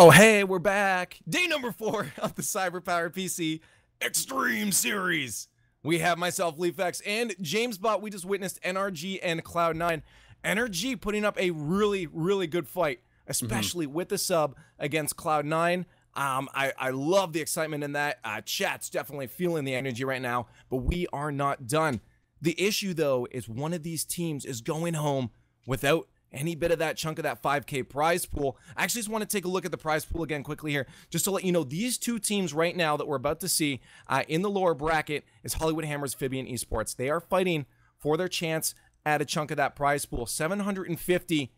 Oh, hey, we're back. Day number 4 of the CyberpowerPC Extreme Series. We have myself, LeafX, and James Bot. We just witnessed NRG and Cloud9. NRG putting up a really good fight, especially with the sub against Cloud9. I love the excitement in that. Chat's definitely feeling the energy right now, but we are not done. The issue, though, is one of these teams is going home without any bit of that chunk of that 5K prize pool. I actually just want to take a look at the prize pool again quickly here, just to let you know these two teams right now that we're about to see in the lower bracket is Hollywood Hammers, Fibeon Esports. They are fighting for their chance at a chunk of that prize pool, 750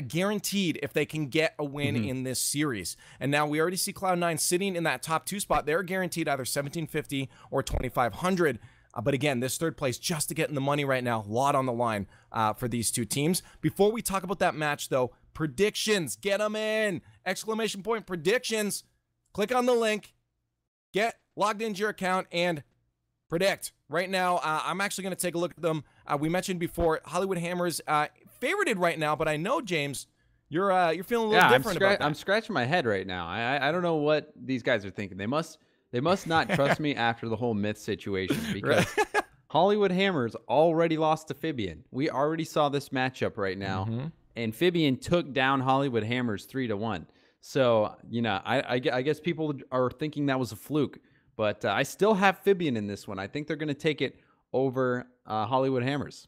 guaranteed if they can get a win in this series. And now we already see Cloud9 sitting in that top 2 spot. They're guaranteed either 1750 or 2500. But again, this third place just to get in the money right now. A lot on the line for these two teams. Before we talk about that match, though, predictions. Get them in! Exclamation point predictions. Click on the link. Get logged into your account and predict. Right now, I'm actually going to take a look at them. We mentioned before, Hollywood Hammers favorited right now, but I know, James, you're feeling a little different about that. I'm scratching my head right now. I don't know what these guys are thinking. They must not trust me after the whole myth situation, because Hollywood Hammers already lost to Fibeon. We already saw this matchup right now, and Fibeon took down Hollywood Hammers 3-1. So, you know, I guess people are thinking that was a fluke, but I still have Fibeon in this one. I think they're going to take it over Hollywood Hammers.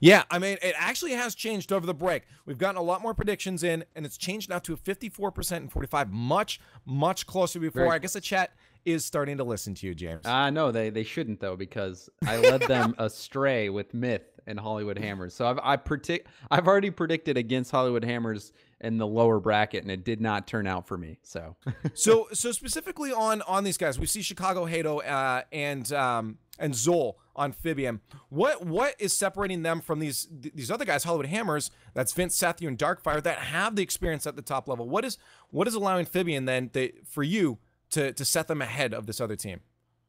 Yeah, I mean, it actually has changed over the break. We've gotten a lot more predictions in, and it's changed now to a 54% and 45%. Much closer before. I guess the chat is starting to listen to you, James. No, they shouldn't, though, because I led them astray with Myth and Hollywood Hammers. So I've already predicted against Hollywood Hammers in the lower bracket, and it did not turn out for me. So so specifically on these guys, we see Chicago Hato and Zol on Fibeon. What is separating them from these other guys, Hollywood Hammers? That's Vince, Sathu, and Darkfire, that have the experience at the top level. What is allowing Fibeon then for you to set them ahead of this other team?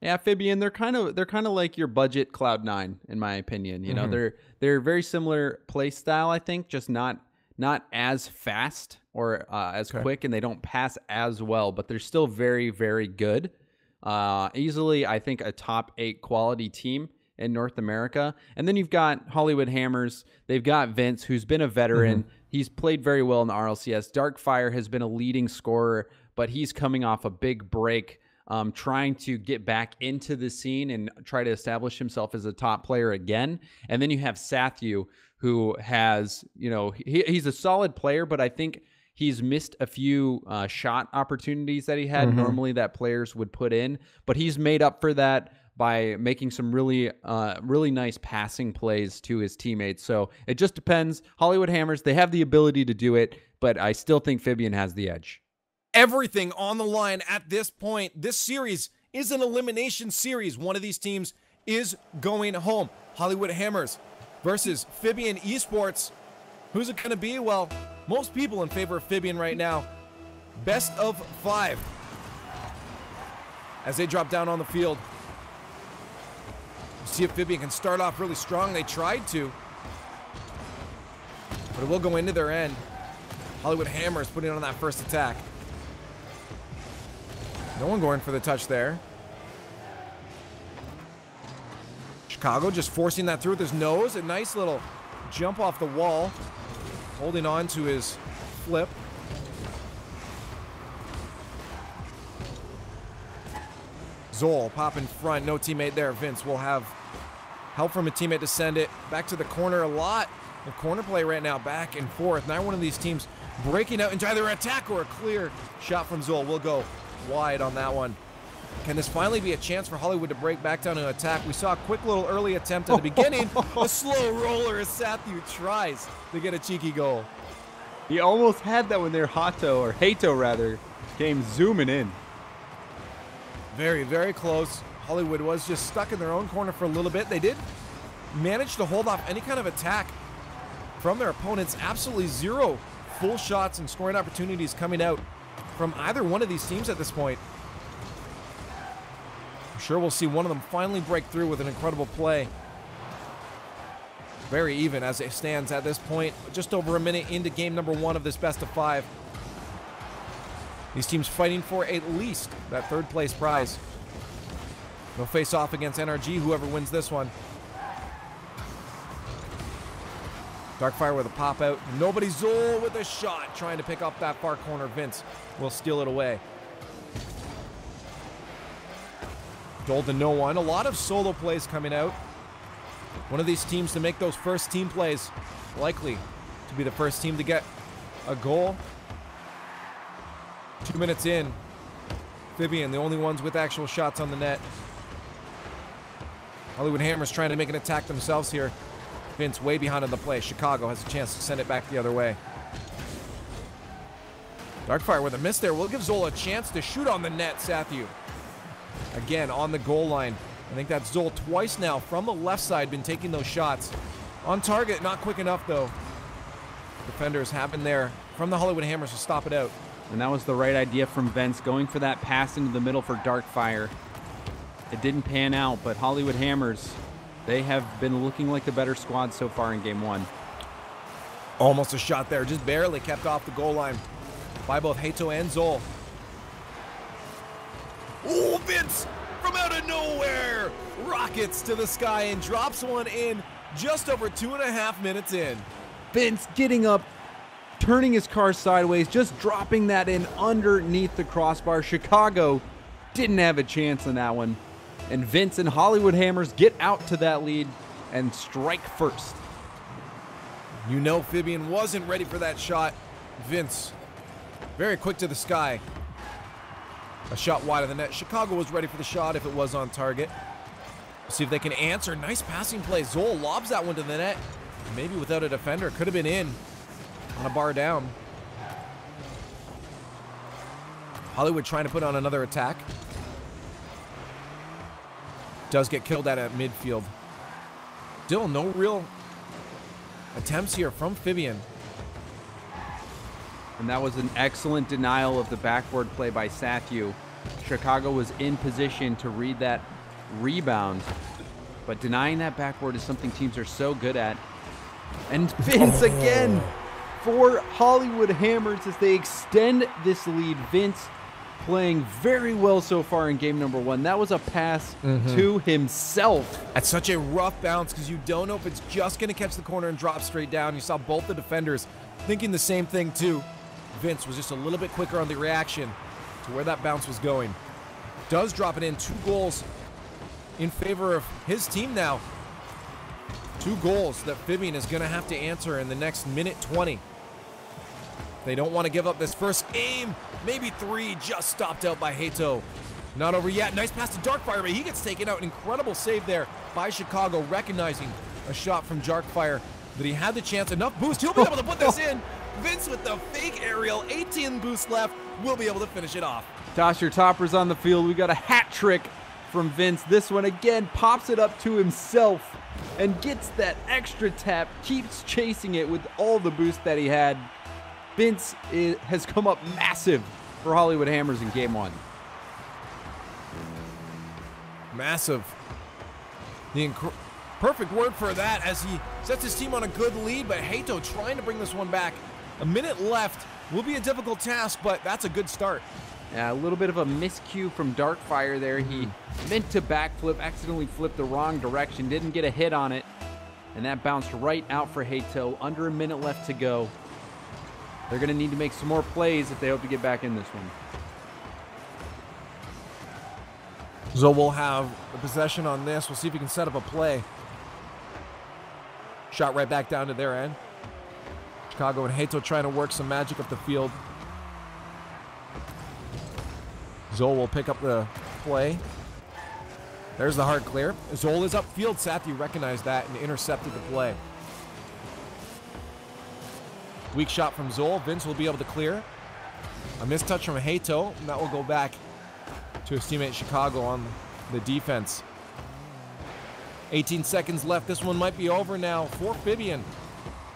Yeah, Fibeon, they're kind of like your budget Cloud9 in my opinion. You know, they're very similar play style, I think, just not as fast or as quick, and they don't pass as well, but they're still very good. Easily, I think, a top 8 quality team in North America. And then you've got Hollywood Hammers. They've got Vince, who's been a veteran. He's played very well in the RLCS. Darkfire has been a leading scorer, but he's coming off a big break, trying to get back into the scene and try to establish himself as a top player again. And then you have Sathu, who has, you know, he's a solid player, but I think he's missed a few shot opportunities that he had normally that players would put in, but he's made up for that by making some really nice passing plays to his teammates. So it just depends. Hollywood Hammers, they have the ability to do it, but I still think Fibeon has the edge. Everything on the line at this point. This series is an elimination series. One of these teams is going home. Hollywood Hammers versus Fibeon Esports. Who's it going to be? Well, most people in favor of Fibeon right now. Best of 5. As they drop down on the field. See if Fibeon can start off really strong. They tried to, but it will go into their end. Hollywood Hammers putting on that first attack. No one going for the touch there. Chicago just forcing that through with his nose. A nice little jump off the wall. Holding on to his flip. Zol pop in front. No teammate there. Vince will have help from a teammate to send it back to the corner. A lot of corner play right now, back and forth. Now one of these teams breaking out into either an attack or a clear shot from Zol. We'll go wide on that one. Can this finally be a chance for Hollywood to break back down to an attack? We saw a quick little early attempt at the beginning. A slow roller as Sathu tries to get a cheeky goal. He almost had that when their Hato rather came zooming in. Very close. Hollywood was just stuck in their own corner for a little bit. They did manage to hold off any kind of attack from their opponents. Absolutely zero full shots and scoring opportunities coming out from either one of these teams at this point. I'm sure we'll see one of them finally break through with an incredible play. Very even as it stands at this point. Just over a minute into game number 1 of this best of 5. These teams fighting for at least that third place prize. They'll face off against NRG, whoever wins this one. Darkfire with a pop out. Nobody. Zol with a shot, trying to pick up that far corner. Vince will steal it away. Dole to no one. A lot of solo plays coming out. One of these teams to make those first team plays, likely to be the first team to get a goal. 2 minutes in. Fibeon, the only ones with actual shots on the net. Hollywood Hammers trying to make an attack themselves here. Vince way behind on the play. Chicago has a chance to send it back the other way. Darkfire with a miss there. Will give Zola a chance to shoot on the net, Sathu. Again, on the goal line. I think that's Zol twice now from the left side, been taking those shots. On target, not quick enough though. Defenders have been there from the Hollywood Hammers to stop it out. And that was the right idea from Vince, going for that pass into the middle for Darkfire. It didn't pan out, but Hollywood Hammers, they have been looking like the better squad so far in game one. Almost a shot there, just barely kept off the goal line by both Hato and Zol. Oh, Vince from out of nowhere rockets to the sky and drops one in just over 2.5 minutes in. Vince getting up, turning his car sideways, just dropping that in underneath the crossbar. Chicago didn't have a chance in that one. And Vince and Hollywood Hammers get out to that lead and strike first. You know Fibeon wasn't ready for that shot. Vince, very quick to the sky. A shot wide of the net. Chicago was ready for the shot if it was on target. See if they can answer. Nice passing play. Zol lobs that one to the net. Maybe without a defender. Could have been in on a bar down. Hollywood trying to put on another attack. Does get killed at midfield. Still no real attempts here from Fibeon. And that was an excellent denial of the backboard play by Sathu. Chicago was in position to read that rebound, but denying that backboard is something teams are so good at. And Vince again for Hollywood Hammers as they extend this lead. Vince playing very well so far in game number one. That was a pass to himself. At such a rough bounce because you don't know if it's just going to catch the corner and drop straight down. You saw both the defenders thinking the same thing too. Vince was just a little bit quicker on the reaction to where that bounce was going. Does drop it in. 2 goals in favor of his team now. 2 goals that Fibeon is going to have to answer in the next minute 20. They don't want to give up this first game. Maybe 3, just stopped out by Hato. Not over yet. Nice pass to Darkfire, but he gets taken out. Incredible save there by Chicago, recognizing a shot from Darkfire that he had the chance. Enough boost. He'll be able to put this in. Vince with the fake aerial. 18 boost left. Will be able to finish it off. Toss your toppers on the field. We got a hat trick from Vince. This one again pops it up to himself and gets that extra tap. Keeps chasing it with all the boost that he had. Vince has come up massive for Hollywood Hammers in game one. Massive. The perfect word for that as he sets his team on a good lead, but Hato trying to bring this one back. A minute left. Will be a difficult task, but that's a good start. Yeah, a little bit of a miscue from Darkfire there. He meant to backflip, accidentally flipped the wrong direction, didn't get a hit on it, and that bounced right out for Hato. Under a minute left to go. They're going to need to make some more plays if they hope to get back in this one. So we'll have the possession on this. We'll see if he can set up a play. Shot right back down to their end. Chicago and Hato trying to work some magic up the field. Zol will pick up the play. There's the hard clear. Zol is upfield. Sathu recognized that and intercepted the play. Weak shot from Zol. Vince will be able to clear. A missed touch from Hato, and that will go back to his teammate Chicago on the defense. 18 seconds left. This one might be over now for Fibeon.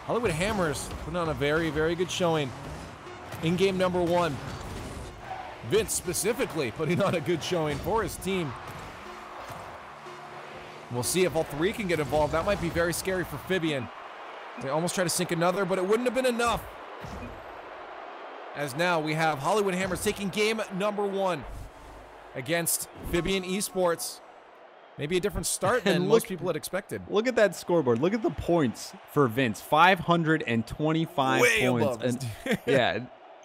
Hollywood Hammers putting on a very, very good showing in game number one. Vince specifically putting on a good showing for his team. We'll see if all 3 can get involved. That might be very scary for Fibeon. They almost try to sink another, but it wouldn't have been enough. as now we have Hollywood Hammers taking game number 1 against Fibeon Esports. Maybe a different start than most people had expected. Look at that scoreboard. Look at the points for Vince. 525 Way points. Above. Yeah.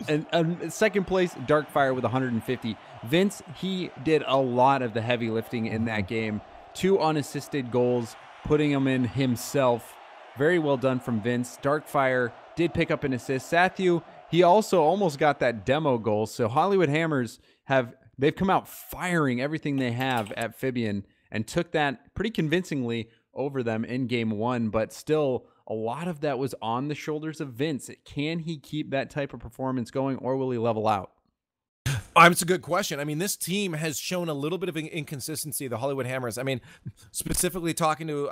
And second place, Darkfire with 150. Vince, he did a lot of the heavy lifting in that game. 2 unassisted goals, putting them in himself. Very well done from Vince. Darkfire did pick up an assist. Sathu, he also almost got that demo goal. So Hollywood Hammers they've come out firing everything they have at Fibeon and took that pretty convincingly over them in game 1, but still a lot of that was on the shoulders of Vince. Can he keep that type of performance going, or will he level out? It's a good question. I mean, this team has shown a little bit of inconsistency, the Hollywood Hammers. I mean, specifically talking to,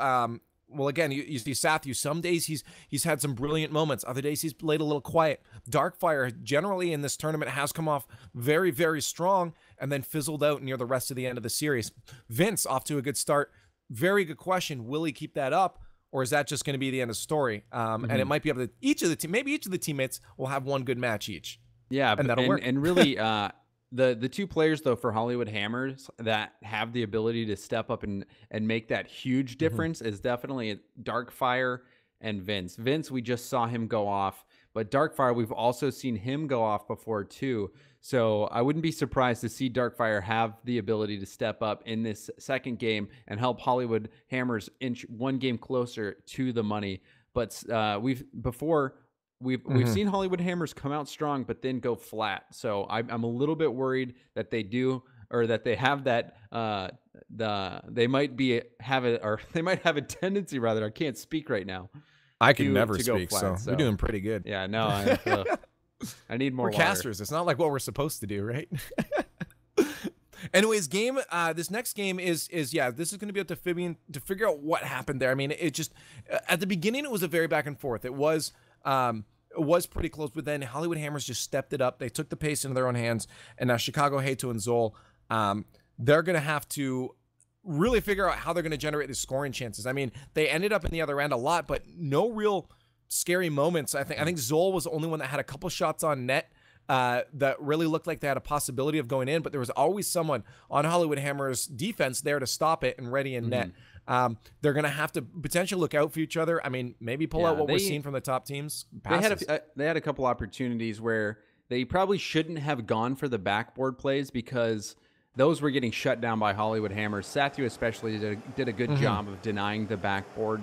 well, again, you see Sathu. Some days he's had some brilliant moments. Other days he's played a little quiet. Darkfire generally in this tournament has come off very, very strong and then fizzled out near the rest of the end of the series. Vince off to a good start. Very good question. Will he keep that up, or is that just going to be the end of the story? And it might be up to maybe each of the teammates will have one good match each. Yeah, and that'll work. And really, the 2 players though for Hollywood Hammers that have the ability to step up and make that huge difference is definitely Darkfire and Vince. Vince, we just saw him go off, but Darkfire, we've also seen him go off before too. So I wouldn't be surprised to see Darkfire have the ability to step up in this second game and help Hollywood Hammers inch 1 game closer to the money. But we've seen Hollywood Hammers come out strong, but then go flat. So I'm a little bit worried that they have that they might have a tendency, rather. I can't speak right now. I can never speak, so we're doing pretty good. Yeah, no, I need more. We're casters. It's not like what we're supposed to do, right? Anyways, this next game is this is going to be up to Fibeon to figure out what happened there. I mean, it just at the beginning it was a very back and forth. It was pretty close, but then Hollywood Hammers just stepped it up. They took the pace into their own hands, and now Chicago, Hato, and Zol, they're going to have to really figure out how they're going to generate the scoring chances. I mean, they ended up in the other end a lot, but no real scary moments. I think Zol was the only one that had a couple shots on net that really looked like they had a possibility of going in, but there was always someone on Hollywood Hammers defense there to stop it and ready in net. They're going to have to potentially look out for each other. I mean, maybe pull out what we're seeing from the top teams. They had a couple opportunities where they probably shouldn't have gone for the backboard plays because those were getting shut down by Hollywood Hammers. Sathu especially did a good job of denying the backboard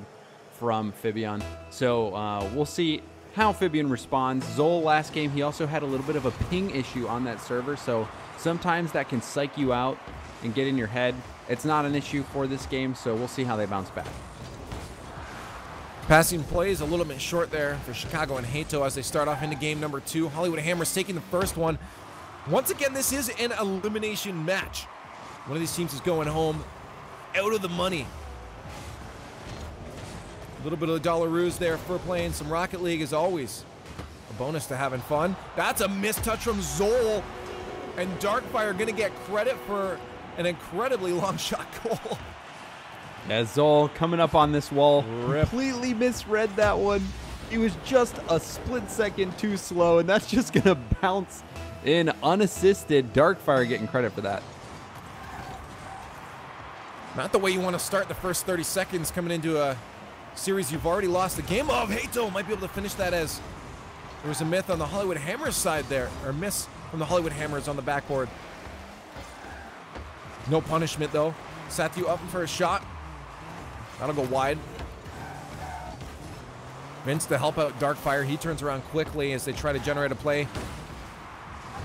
from Fibeon. So we'll see how Fibeon responds. Zol last game, he also had a little bit of a ping issue on that server, so sometimes that can psych you out and get in your head. It's not an issue for this game, so we'll see how they bounce back. Passing plays a little bit short there for Chicago and Hato as they start off into game number 2. Hollywood Hammers taking the first one. Once again, this is an elimination match. One of these teams is going home out of the money. A little bit of the Dollaroos there for playing some Rocket League as always. A bonus to having fun. That's a missed touch from Zol. And Darkfire going to get credit for an incredibly long shot goal. As Zol coming up on this wall, completely misread that one. He was just a split second too slow, and that's just going to bounce in unassisted. Darkfire getting credit for that. Not the way you want to start the first 30 seconds coming into a series you've already lost the game of. Hato might be able to finish that, as there was a myth on the Hollywood Hammers side there, or miss from the Hollywood Hammers on the backboard. No punishment though. Sathu up for a shot. That'll go wide. Vince to help out Darkfire. He turns around quickly as they try to generate a play.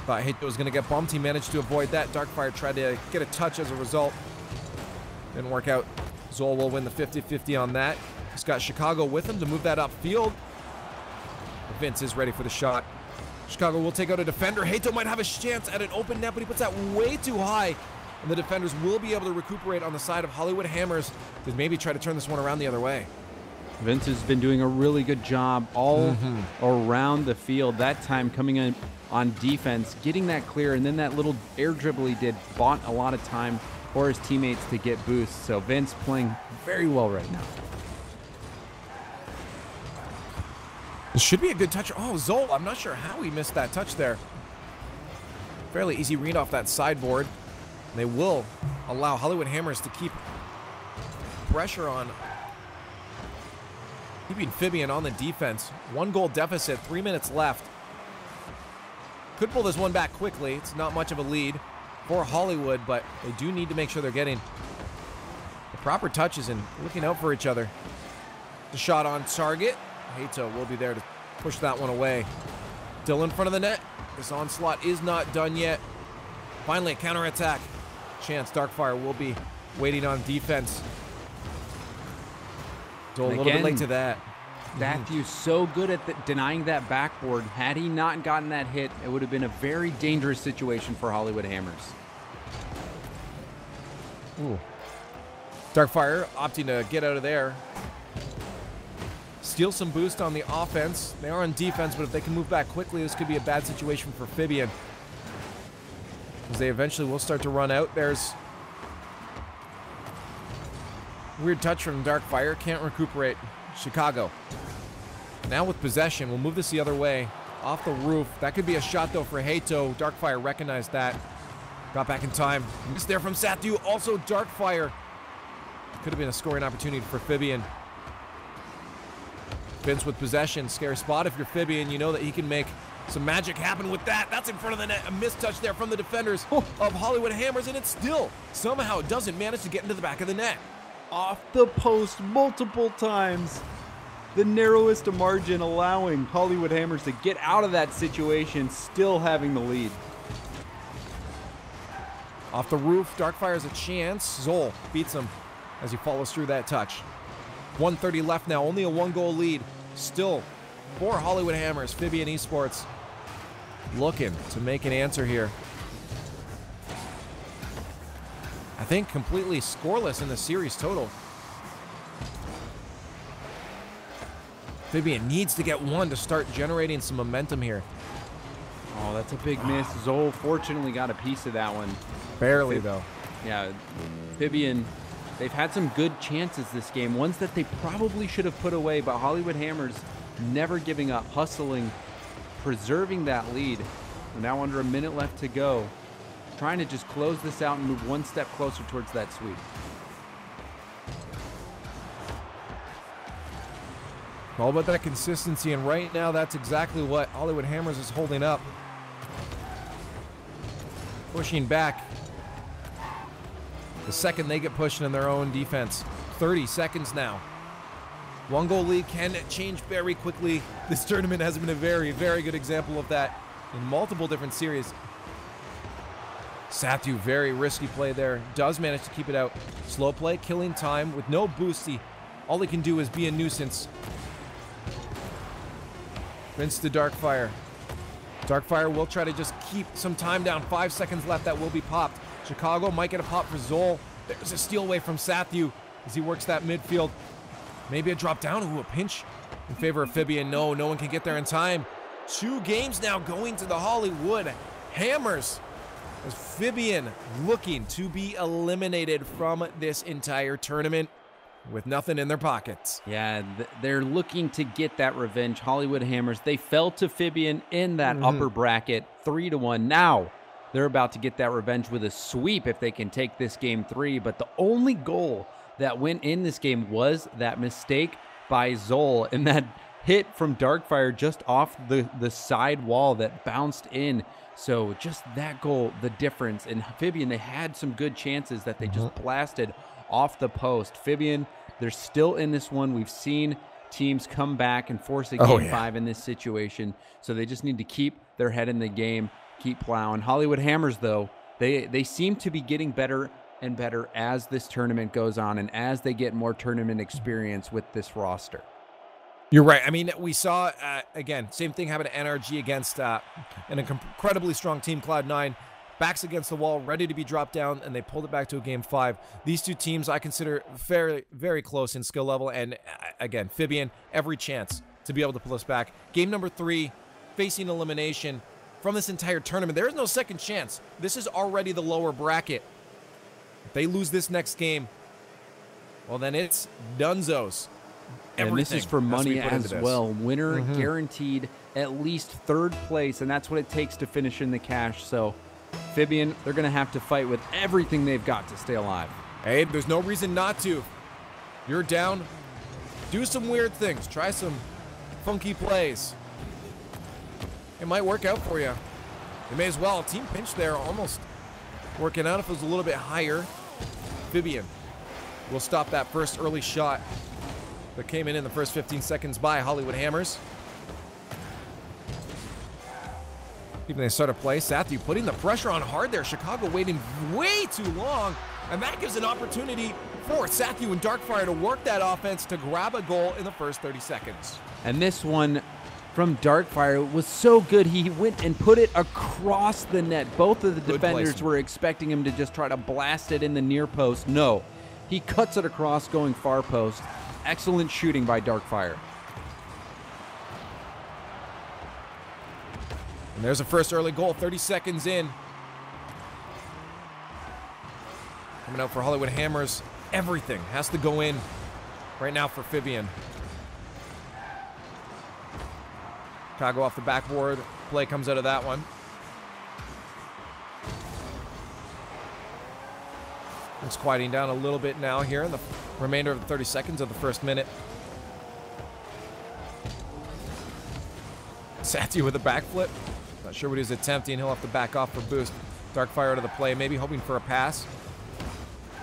Thought Hato was going to get bumped. He managed to avoid that. Darkfire tried to get a touch as a result. Didn't work out. Zol will win the 50-50 on that. He's got Chicago with him to move that upfield. Vince is ready for the shot. Chicago will take out a defender. Hato might have a chance at an open net, but he puts that way too high. And the defenders will be able to recuperate on the side of Hollywood Hammers to maybe try to turn this one around the other way. Vince has been doing a really good job all around the field. That time coming in on defense, getting that clear, and then that little air dribble he did bought a lot of time for his teammates to get boosts. So Vince playing very well right now. This should be a good touch. Oh, Zol, I'm not sure how he missed that touch there. Fairly easy read off that sideboard. They will allow Hollywood Hammers to keep pressure on. Keeping Fibeon on the defense. 1 goal deficit, 3 minutes left. Could pull this one back quickly. It's not much of a lead for Hollywood, but they do need to make sure they're getting the proper touches and looking out for each other. The shot on target. Hato will be there to push that one away. Still in front of the net. This onslaught is not done yet. Finally, a counterattack. Chance Darkfire will be waiting on defense. So a little bit late to that. Matthew's so good at denying that backboard. Had he not gotten that hit, it would have been a very dangerous situation for Hollywood Hammers. Ooh. Darkfire opting to get out of there. Steal some boost on the offense. They are on defense, but if they can move back quickly, this could be a bad situation for Fibeon. As they eventually will start to run out. There's weird touch from Darkfire. Can't recuperate. Chicago. Now with possession, we'll move this the other way. Off the roof. That could be a shot, though, for Hato. Darkfire recognized that. Got back in time. Missed there from Sathu. Also Darkfire. Could have been a scoring opportunity for Fibeon. Vince with possession. Scary spot if you're Fibeon. You know that he can make some magic happen with that. That's in front of the net. A missed touch there from the defenders of Hollywood Hammers, and it still somehow doesn't manage to get into the back of the net. Off the post multiple times. The narrowest margin allowing Hollywood Hammers to get out of that situation, still having the lead. Off the roof, Darkfire has a chance. Zol beats him as he follows through that touch. 1:30 left now, only a 1-goal lead. Still for Hollywood Hammers. Fibeon Esports looking to make an answer here. I think completely scoreless in the series total. Fibeon needs to get one to start generating some momentum here. Oh, that's a big miss. Zol fortunately got a piece of that one. Barely, though. Yeah, Fibeon, they've had some good chances this game. Ones that they probably should have put away, but Hollywood Hammers never giving up, hustling, preserving that lead. We're now under a minute left to go. Trying to just close this out and move one step closer towards that sweep. All about that consistency, and right now that's exactly what Hollywood Hammers is holding up. Pushing back. The second they get pushed in their own defense. 30 seconds now. 1-goal lead can change very quickly. This tournament has been a very, very good example of that in multiple different series. Sathu, very risky play there. Does manage to keep it out. Slow play, killing time with no boosty. All he can do is be a nuisance. Vince to Darkfire. Darkfire will try to just keep some time down. 5 seconds left. That will be popped. Chicago might get a pop for Zol. There's a steal away from Sathu as he works that midfield. Maybe a drop down. Ooh, a pinch in favor of Fibeon. No one can get there in time. 2 games now going to the Hollywood Hammers, as Fibeon looking to be eliminated from this entire tournament with nothing in their pockets. Yeah, they're looking to get that revenge. Hollywood Hammers, they fell to Fibeon in that upper bracket, 3-1. Now they're about to get that revenge with a sweep if they can take this game 3. But the only goal that went in this game was that mistake by Zol and that hit from Darkfire just off the side wall that bounced in. So just that goal, the difference. And Fibeon, they had some good chances that they just blasted off the post. Fibeon, they're still in this one. We've seen teams come back and force a game 5 in this situation. So they just need to keep their head in the game, keep plowing. Hollywood Hammers, though, they seem to be getting better and better as this tournament goes on and as they get more tournament experience with this roster. You're right. I mean, we saw, again, same thing happen to NRG against an incredibly strong team, Cloud9. Backs against the wall, ready to be dropped down, and they pulled it back to a game 5. These two teams I consider very, very close in skill level, and again, Fibeon, every chance to be able to pull us back. Game number 3, facing elimination from this entire tournament. There is no second chance. This is already the lower bracket. If they lose this next game, well, then it's dunzos. And this is for money as well. Winner Mm-hmm. guaranteed at least third place, and that's what it takes to finish in the cash. So Fibeon, they're going to have to fight with everything they've got to stay alive. Hey, there's no reason not to. You're down. Do some weird things. Try some funky plays. It might work out for you. It may as well. Team pinch there, almost working out if it was a little bit higher. Fibeon will stop that first early shot that came in the first 15 seconds by Hollywood Hammers. Even they start a play. Sathu putting the pressure on hard there. Chicago waiting way too long. And that gives an opportunity for Sathu and Darkfire to work that offense to grab a goal in the first 30 seconds. And this one from Darkfire was so good. He went and put it across the net. Both of the defenders were expecting him to just try to blast it in the near post. No, he cuts it across going far post. Excellent shooting by Darkfire. And there's a first early goal, 30 seconds in. Coming out for Hollywood Hammers. Everything has to go in right now for Fibeon. Chicago off the backboard. Play comes out of that one. It's quieting down a little bit now here in the remainder of the 30 seconds of the first minute. Satya with a backflip. Not sure what he's attempting. He'll have to back off for boost. Darkfire out of the play, maybe hoping for a pass.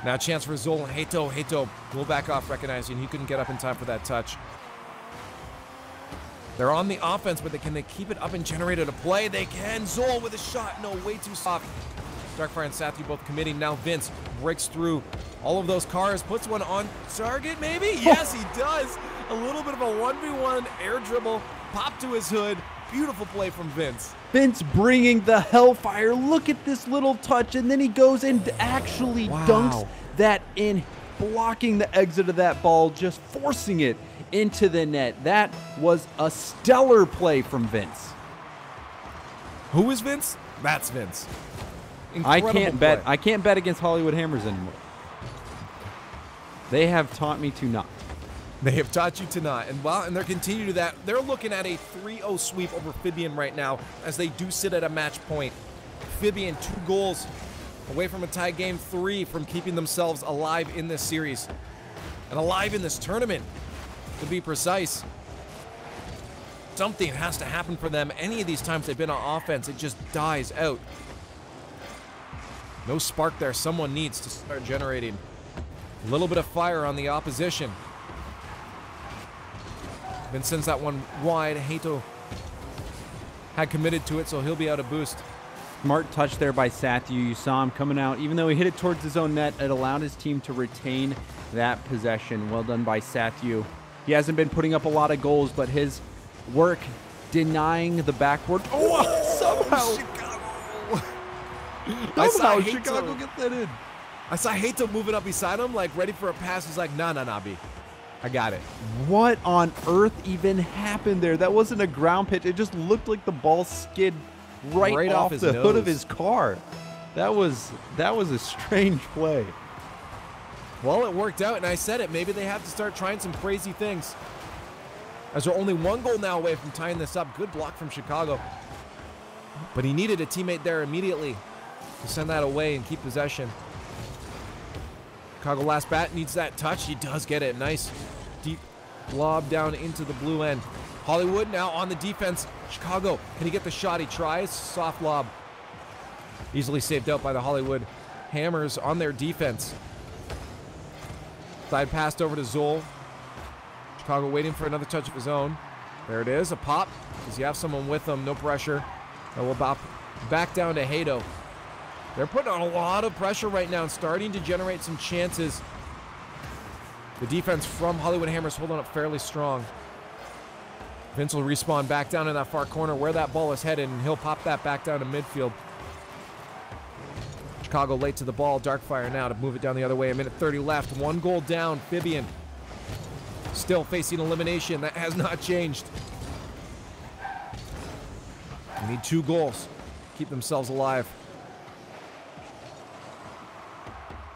Now a chance for Zol and Hato. Hato will back off, recognizing he couldn't get up in time for that touch. They're on the offense, but can they keep it up and generate a play? They can. Zol with a shot. No, way too soft. Darkfire and Sathu both committing. Now Vince breaks through all of those cars, puts one on target, maybe? Yes, he does. A little bit of a 1v1 air dribble. Pop to his hood. Beautiful play from Vince. Vince bringing the hellfire. Look at this little touch, and then he goes and actually dunks that in, blocking the exit of that ball, just forcing it into the net. That was a stellar play from Vince. Who is Vince? That's Vince. I can't bet against Hollywood Hammers anymore. They have taught me to not. They have taught you to not. And they're continuing to that. They're looking at a 3-0 sweep over Fibeon right now as they do sit at a match point. Fibeon 2 goals away from a tie, game 3 from keeping themselves alive in this series. And alive in this tournament, to be precise. Something has to happen for them. Any of these times they've been on offense, it just dies out. No spark there. Someone needs to start generating a little bit of fire on the opposition. Vince sends that one wide. Hato had committed to it, so he'll be out of boost. Smart touch there by Sathu. You saw him coming out. Even though he hit it towards his own net, it allowed his team to retain that possession. Well done by Sathu. He hasn't been putting up a lot of goals, but his work denying the backboard. Oh, somehow Chicago get that in. I saw Hato moving up beside him, like ready for a pass. He's like, nah, B. I got it. What on earth even happened there? That wasn't a ground pitch. It just looked like the ball skid right off the hood of his car. That was a strange play. Well, it worked out, and I said it. Maybe they have to start trying some crazy things. As they're only 1 goal now away from tying this up. Good block from Chicago. But he needed a teammate there immediately to send that away and keep possession. Chicago last bat needs that touch. He does get it. Nice deep lob down into the blue end. Hollywood now on the defense. Chicago, can he get the shot? He tries. Soft lob. Easily saved out by the Hollywood Hammers on their defense. Side passed over to Zol. Chicago waiting for another touch of his own. There it is. A pop. Does he have someone with him? No pressure. And we'll bop back down to Hato. They're putting on a lot of pressure right now and starting to generate some chances. The defense from Hollywood Hammers holding up fairly strong. Vince will respawn back down in that far corner where that ball is headed, and he'll pop that back down to midfield. Chicago late to the ball. Darkfire now to move it down the other way. A minute 30 left. 1 goal down. Fibeon still facing elimination. That has not changed. They need 2 goals. Keep themselves alive.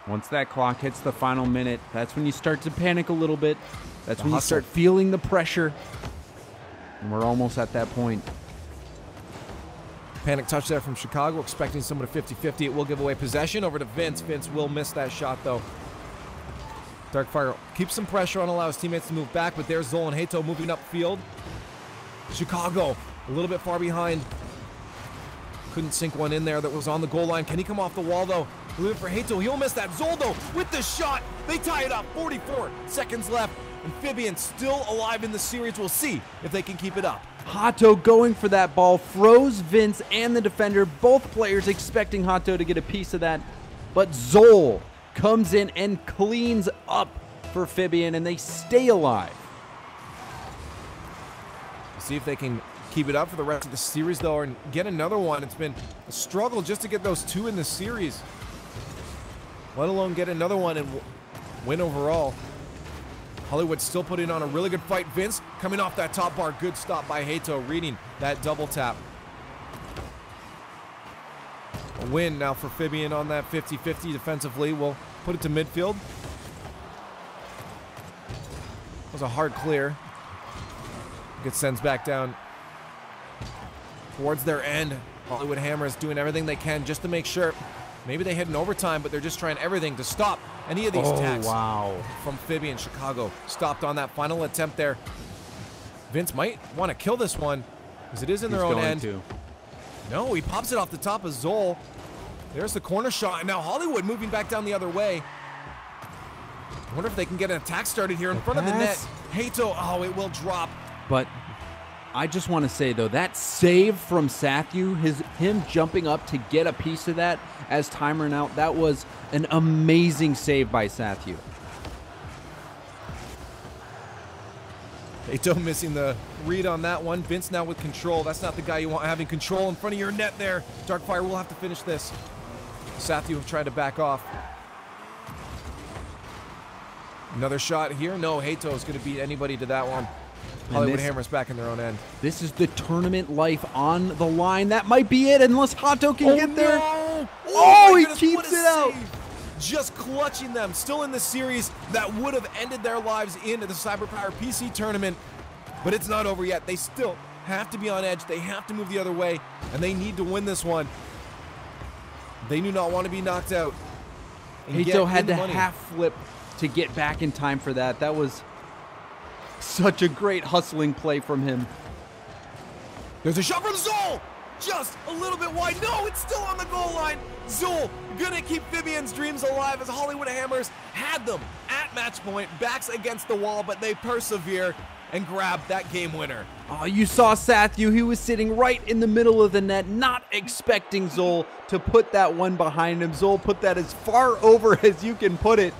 Once that clock hits the final minute, that's when you start to panic a little bit. That's when you hustle. start feeling the pressure. And we're almost at that point. Panic touch there from Chicago, expecting someone to 50-50. It will give away possession over to Vince. Vince will miss that shot, though. Darkfire keeps some pressure on, allows teammates to move back, but there's Zol and Hato moving upfield. Chicago a little bit far behind. Couldn't sink one in there that was on the goal line. Can he come off the wall, though? Moving for Hato. He'll miss that. Zol, though, with the shot. They tie it up. 44 seconds left. And Fibeon still alive in the series. We'll see if they can keep it up. Hato going for that ball, froze Vince and the defender. Both players expecting Hato to get a piece of that. But Zol comes in and cleans up for Fibeon, and they stay alive. See if they can keep it up for the rest of the series, though, and get another one. It's been a struggle just to get those two in the series, let alone get another one and win overall. Hollywood still putting on a really good fight. Vince coming off that top bar. Good stop by Hato, reading that double tap. A win now for Fibeon on that 50-50 defensively. We'll put it to midfield. That was a hard clear. Gets sends back down towards their end. Hollywood Hammers doing everything they can just to make sure. Maybe they hit an overtime, but they're just trying everything to stop any of these attacks. Wow. From Fibeon. Chicago stopped on that final attempt there. Vince might want to kill this one because it is in their own end. No, he pops it off the top of Zol. There's the corner shot. And now Hollywood moving back down the other way. I wonder if they can get an attack started here in front of the net. Hato, oh, it will drop. But I just want to say, though, that save from Sathu, him jumping up to get a piece of that as time ran out, that was an amazing save by Sathu. Hato missing the read on that one. Vince now with control. That's not the guy you want having control in front of your net there. Darkfire will have to finish this. Sathu have tried to back off. Another shot here. No, Hato is going to beat anybody to that one. Hollywood Hammers back in their own end. This is the tournament life on the line. That might be it unless Hato can get there. No. Oh, he keeps it out. Just clutching them. Still in the series that would have ended their lives into the CyberpowerPC tournament. But it's not over yet. They still have to be on edge. They have to move the other way. And they need to win this one. They do not want to be knocked out. Hato had to half flip to get back in time for that. That was such a great hustling play from him. There's a shot from Zol! Just a little bit wide. No, it's still on the goal line. Zol gonna keep Fibeon's dreams alive as Hollywood Hammers had them at match point, backs against the wall, but they persevere and grab that game winner. Oh, you saw Sathu. He was sitting right in the middle of the net, not expecting Zol to put that one behind him. Zol put that as far over as you can put it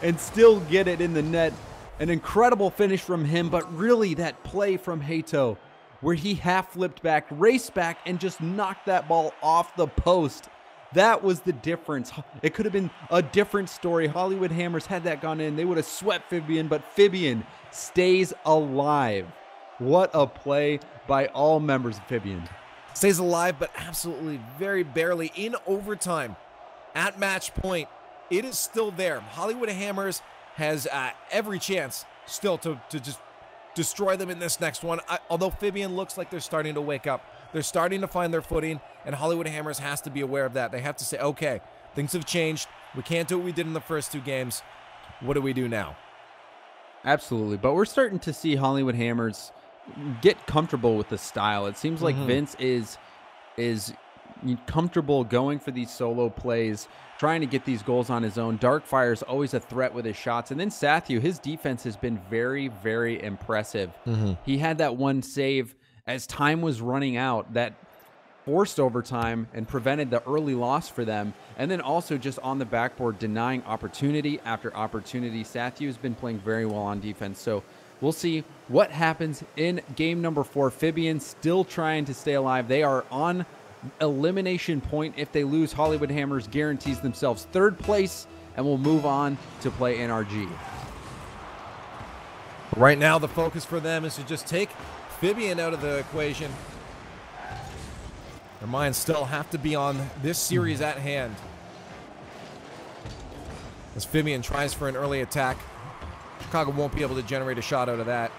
and still get it in the net. An incredible finish from him, but really that play from Hato where he half flipped back, raced back, and just knocked that ball off the post. That was the difference. It could have been a different story. Hollywood Hammers, had that gone in, they would have swept Fibeon, but Fibeon stays alive. What a play by all members of Fibeon. Stays alive, but absolutely very barely in overtime. At match point, it is still there. Hollywood Hammers has every chance still to just destroy them in this next one. Although Fibeon looks like they're starting to wake up. They're starting to find their footing, and Hollywood Hammers has to be aware of that. They have to say, okay, things have changed. We can't do what we did in the first two games. What do we do now? Absolutely, but we're starting to see Hollywood Hammers get comfortable with the style. It seems like Vince is comfortable going for these solo plays, trying to get these goals on his own. Darkfire is always a threat with his shots. And then Sathu, his defense has been very, very impressive. He had that one save as time was running out that forced overtime and prevented the early loss for them. And then also just on the backboard, denying opportunity after opportunity. Sathu has been playing very well on defense. So we'll see what happens in game number 4. Fibeon still trying to stay alive. They are on elimination point. If they lose, Hollywood Hammers guarantees themselves 3rd place and will move on to play NRG. Right now, the focus for them is to just take Fibeon out of the equation. Their minds still have to be on this series at hand. as Fibeon tries for an early attack. Chicago won't be able to generate a shot out of that.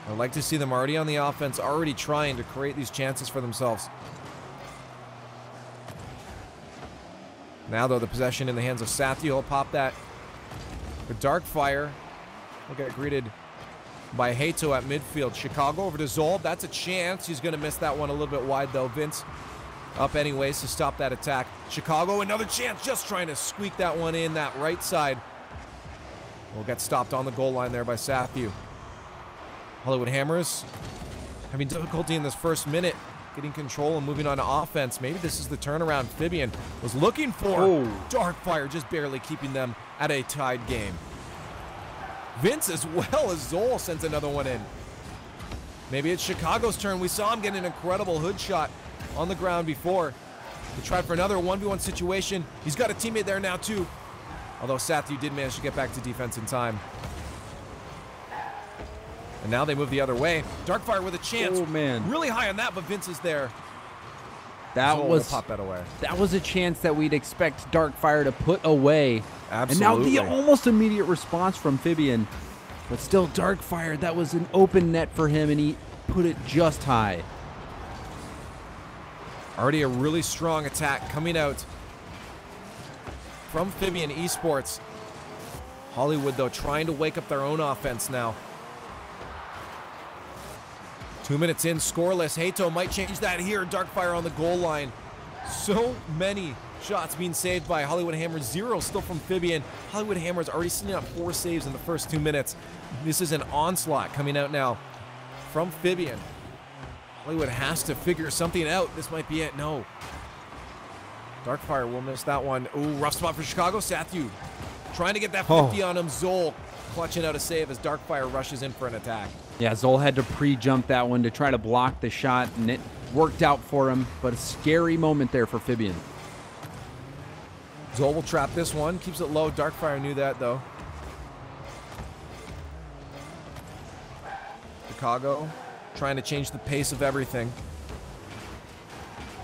I'd like to see them already on the offense, already trying to create these chances for themselves. Now, though, the possession in the hands of Sathy. He'll pop that. But Darkfire will get greeted by Hato at midfield. Chicago over to Zol. That's a chance. He's going to miss that one a little bit wide, though. Vince up anyways to stop that attack. Chicago, another chance, just trying to squeak that one in, that right side. Will get stopped on the goal line there by Sathy. Hollywood Hammers having difficulty in this first minute, getting control and moving on to offense. Maybe this is the turnaround Fibeon was looking for. Darkfire just barely keeping them at a tied game. Vince as well as Zol sends another one in. Maybe it's Chicago's turn. We saw him get an incredible hood shot on the ground before. He tried for another 1v1 situation. He's got a teammate there now too. Although Sathy did manage to get back to defense in time. And now they move the other way. Darkfire with a chance. Oh, man. Really high on that, but Vince is there. That Zol was will pop that away. That was a chance that we'd expect Darkfire to put away. Absolutely. And now the almost immediate response from Fibeon. But still, Darkfire, that was an open net for him, and he put it just high. Already a really strong attack coming out from Fibeon Esports. Hollywood, though, trying to wake up their own offense now. 2 minutes in, scoreless. Hato might change that here. Darkfire on the goal line. So many shots being saved by Hollywood Hammers. 0 still from Fibeon. Hollywood Hammers already sitting on 4 saves in the first 2 minutes. This is an onslaught coming out now from Fibeon. Hollywood has to figure something out. This might be it. No. Darkfire will miss that one. Ooh, rough spot for Chicago. Sathy trying to get that 50 on him. Zol clutching out a save as Darkfire rushes in for an attack. Yeah, Zol had to pre-jump that one to try to block the shot, and it worked out for him, but a scary moment there for Fibeon. Zol will trap this one. Keeps it low. Darkfire knew that, though. Chicago trying to change the pace of everything.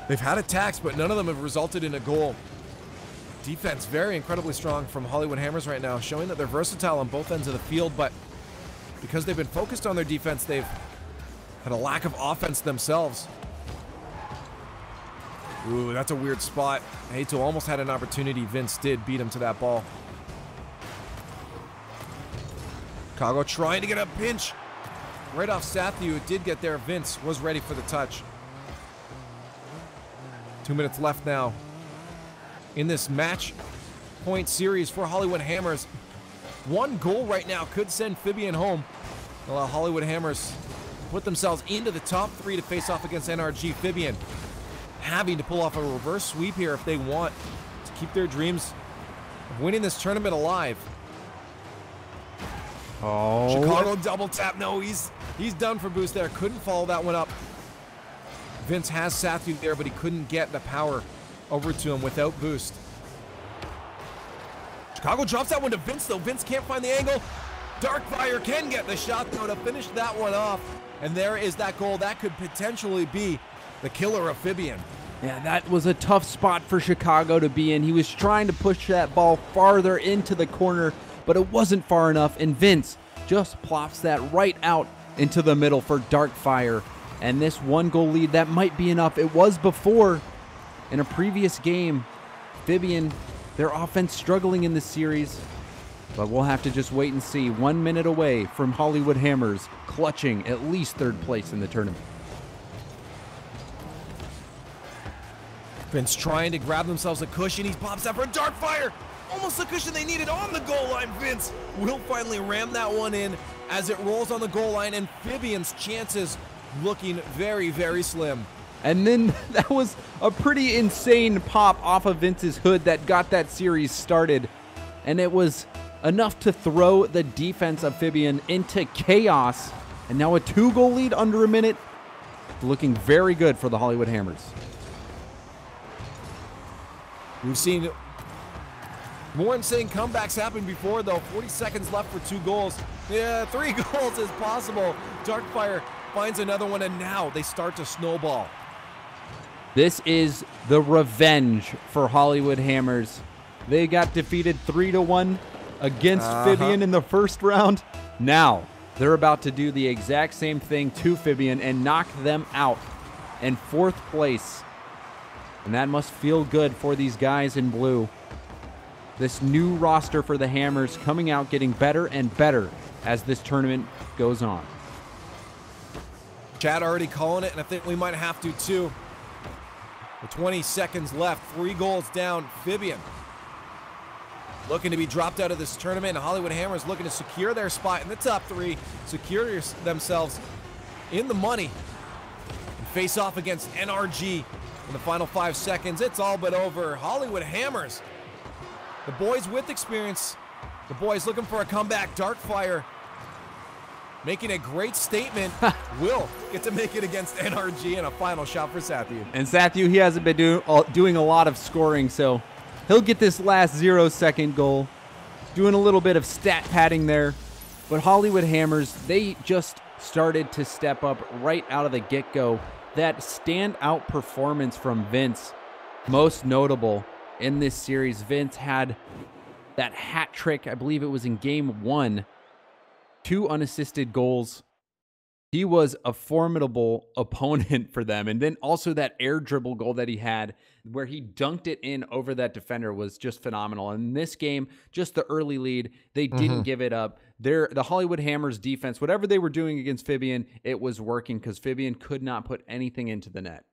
They've had attacks, but none of them have resulted in a goal. Defense very incredibly strong from Hollywood Hammers right now, showing that they're versatile on both ends of the field, but because they've been focused on their defense, they've had a lack of offense themselves. Ooh, that's a weird spot. Hato almost had an opportunity. Vince did beat him to that ball. Chicago trying to get a pinch right off Sathy. It did get there. Vince was ready for the touch. 2 minutes left now in this match point series for Hollywood Hammers. 1 goal right now could send Fibeon home. Allow Hollywood Hammers put themselves into the top 3 to face off against NRG. Fibeon having to pull off a reverse sweep here if they want to keep their dreams of winning this tournament alive. Oh. Chicago double tap. No, he's done for boost there. Couldn't follow that one up. Vince has Sathy there, but he couldn't get the power over to him without boost. Chicago drops that one to Vince, though. Vince can't find the angle. Darkfire can get the shot, though, to finish that one off. And there is that goal. That could potentially be the killer of Fibeon. Yeah, that was a tough spot for Chicago to be in. He was trying to push that ball farther into the corner, but it wasn't far enough, and Vince just plops that right out into the middle for Darkfire. And this 1-goal lead, that might be enough. It was before in a previous game. Fibeon, their offense struggling in this series, but we'll have to just wait and see. 1 minute away from Hollywood Hammers clutching at least 3rd place in the tournament. Vince trying to grab themselves a cushion. He pops out for Darkfire. Almost the cushion they needed on the goal line. Vince will finally ram that one in as it rolls on the goal line, and Fibeon's chances looking very, very slim. And then that was a pretty insane pop off of Vince's hood that got that series started. And it was enough to throw the defense of Fibeon into chaos. And now a 2-goal lead under a minute. Looking very good for the Hollywood Hammers. We've seen more insane comebacks happen before, though. 40 seconds left for 2 goals. Yeah, 3 goals is possible. Darkfire finds another one, and now they start to snowball. This is the revenge for Hollywood Hammers. They got defeated 3-1 against Fibeon in the first round. Now, they're about to do the exact same thing to Fibeon and knock them out in 4th place. And that must feel good for these guys in blue. This new roster for the Hammers coming out, getting better and better as this tournament goes on. Chad already calling it, and I think we might have to too. With 20 seconds left, 3 goals down, Fibeon looking to be dropped out of this tournament, and Hollywood Hammers looking to secure their spot in the top 3, secure themselves in the money, and face off against NRG in the final 5 seconds. It's all but over. Hollywood Hammers, the boys with experience, the boys looking for a comeback. Darkfire making a great statement. Will get to make it against NRG in a final shot for Sathu. And Sathu, he hasn't been doing a lot of scoring, so he'll get this last 0-second goal. Doing a little bit of stat padding there. But Hollywood Hammers, they just started to step up right out of the get-go. That standout performance from Vince, most notable in this series. Vince had that hat trick, I believe it was in game 1. 2 unassisted goals. He was a formidable opponent for them. And then also that air dribble goal that he had where he dunked it in over that defender was just phenomenal. And in this game, just the early lead, they didn't give it up. The Hollywood Hammers defense, whatever they were doing against Fibeon, it was working because Fibeon could not put anything into the net.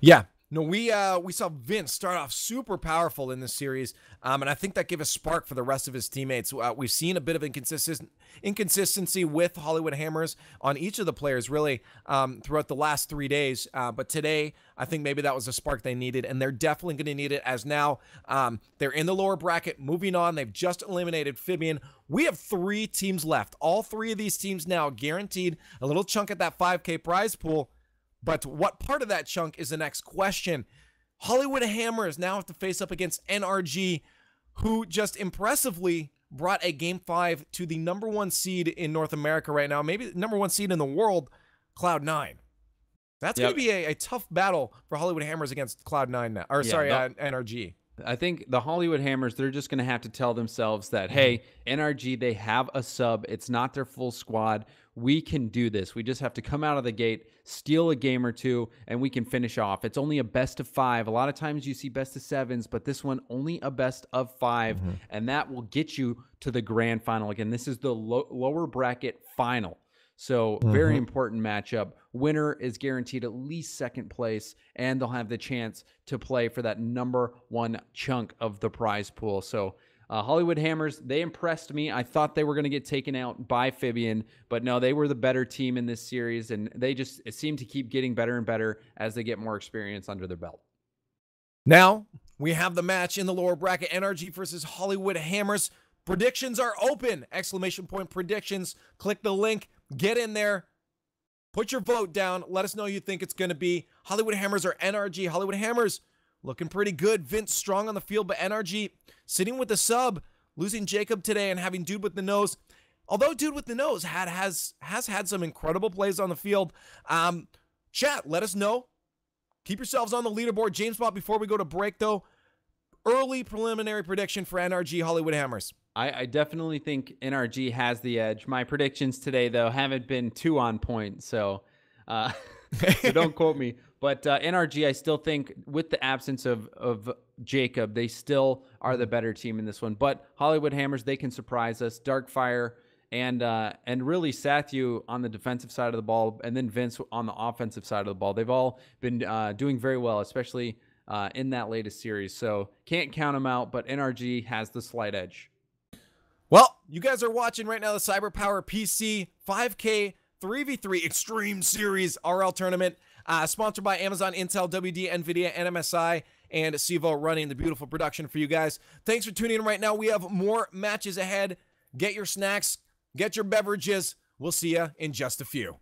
Yeah. No, we saw Vince start off super powerful in this series, and I think that gave a spark for the rest of his teammates. We've seen a bit of inconsistency with Hollywood Hammers on each of the players, really, throughout the last 3 days. But today, I think maybe that was a spark they needed, and they're definitely going to need it as now they're in the lower bracket, moving on. They've just eliminated Fibeon. We have 3 teams left. All 3 of these teams now guaranteed a little chunk at that 5K prize pool. But what part of that chunk is the next question. Hollywood Hammers now have to face up against NRG, who just impressively brought a Game 5 to the #1 seed in North America right now, maybe the #1 seed in the world, Cloud9. That's going to be a tough battle for Hollywood Hammers against Cloud9 now, or sorry, NRG. I think the Hollywood Hammers, they're just going to have to tell themselves that, hey, NRG, they have a sub. It's not their full squad. We can do this. We just have to come out of the gate, steal a game or 2, and we can finish off. It's only a best of 5. A lot of times you see best of 7s, but this one only a best of 5, and that will get you to the grand final. Again, this is the lower bracket final. So very important matchup. Winner is guaranteed at least 2nd place, and they'll have the chance to play for that #1 chunk of the prize pool. So Hollywood Hammers, they impressed me. I thought they were going to get taken out by Fibeon, but no, they were the better team in this series, and they just seem to keep getting better and better as they get more experience under their belt. Now, we have the match in the lower bracket, NRG versus Hollywood Hammers. Predictions are open! ! Predictions. Click the link. Get in there. Put your vote down. Let us know who you think it's going to be. Hollywood Hammers or NRG. Hollywood Hammers looking pretty good. Vince strong on the field, but NRG sitting with the sub, losing Jacob today and having Dude with the Nose. Although Dude with the Nose has had some incredible plays on the field. Chat, let us know. Keep yourselves on the leaderboard. James Bot, before we go to break, though, early preliminary prediction for NRG Hollywood Hammers. I definitely think NRG has the edge. My predictions today, though, haven't been too on point, so so don't quote me. But NRG, I still think, with the absence of Jacob, they still are the better team in this one. But Hollywood Hammers, they can surprise us. Darkfire and really Sathu on the defensive side of the ball, and then Vince on the offensive side of the ball. They've all been doing very well, especially in that latest series. So can't count them out, but NRG has the slight edge. Well, you guys are watching right now the CyberpowerPC 5K 3v3 Extreme Series RL Tournament, sponsored by Amazon, Intel, WD, NVIDIA, NMSI, and Civo running the beautiful production for you guys. Thanks for tuning in right now. We have more matches ahead. Get your snacks, get your beverages. We'll see you in just a few.